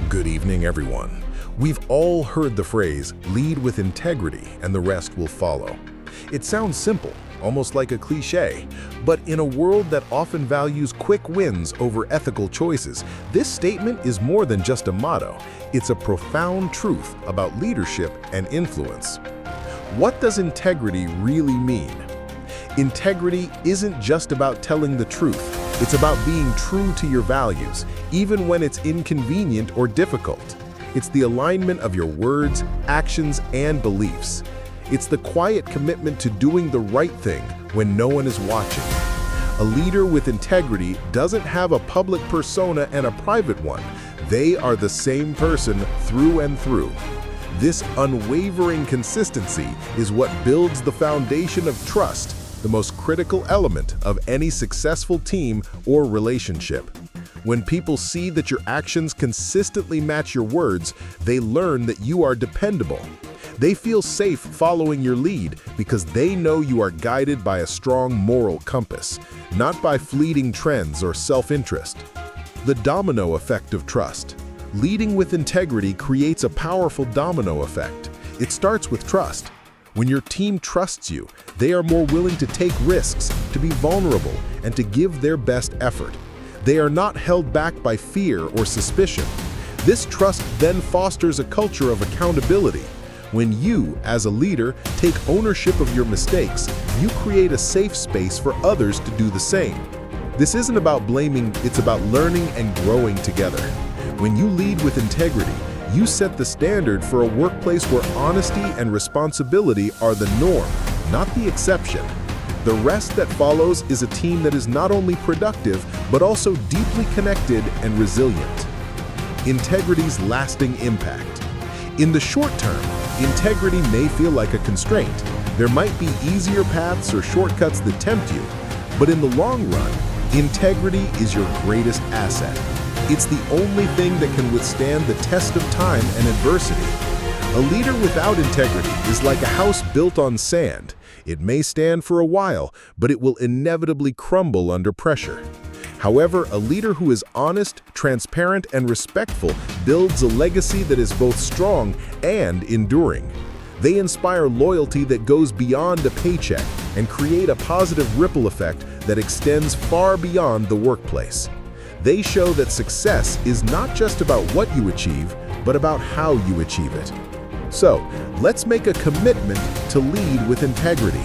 Good evening, everyone. We've all heard the phrase, lead with integrity and the rest will follow. It sounds simple, almost like a cliche, but in a world that often values quick wins over ethical choices, this statement is more than just a motto. It's a profound truth about leadership and influence. What does integrity really mean? Integrity isn't just about telling the truth. It's about being true to your values, even when it's inconvenient or difficult. It's the alignment of your words, actions, and beliefs. It's the quiet commitment to doing the right thing when no one is watching. A leader with integrity doesn't have a public persona and a private one. They are the same person through and through. This unwavering consistency is what builds the foundation of trust, the most critical element of any successful team or relationship. When people see that your actions consistently match your words, they learn that you are dependable. They feel safe following your lead because they know you are guided by a strong moral compass, not by fleeting trends or self-interest. The domino effect of trust. Leading with integrity creates a powerful domino effect. It starts with trust. When your team trusts you, they are more willing to take risks, to be vulnerable, and to give their best effort. They are not held back by fear or suspicion. This trust then fosters a culture of accountability. When you, as a leader, take ownership of your mistakes, you create a safe space for others to do the same. This isn't about blaming, it's about learning and growing together. When you lead with integrity, you set the standard for a workplace where honesty and responsibility are the norm, not the exception. The rest that follows is a team that is not only productive, but also deeply connected and resilient. Integrity's lasting impact. In the short term, integrity may feel like a constraint. There might be easier paths or shortcuts that tempt you, but in the long run, integrity is your greatest asset. It's the only thing that can withstand the test of time and adversity. A leader without integrity is like a house built on sand. It may stand for a while, but it will inevitably crumble under pressure. However, a leader who is honest, transparent, and respectful builds a legacy that is both strong and enduring. They inspire loyalty that goes beyond a paycheck and create a positive ripple effect that extends far beyond the workplace. They show that success is not just about what you achieve, but about how you achieve it. So, let's make a commitment to lead with integrity.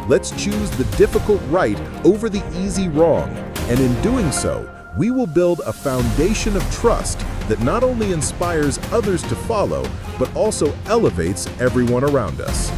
Let's choose the difficult right over the easy wrong, and in doing so, we will build a foundation of trust that not only inspires others to follow, but also elevates everyone around us.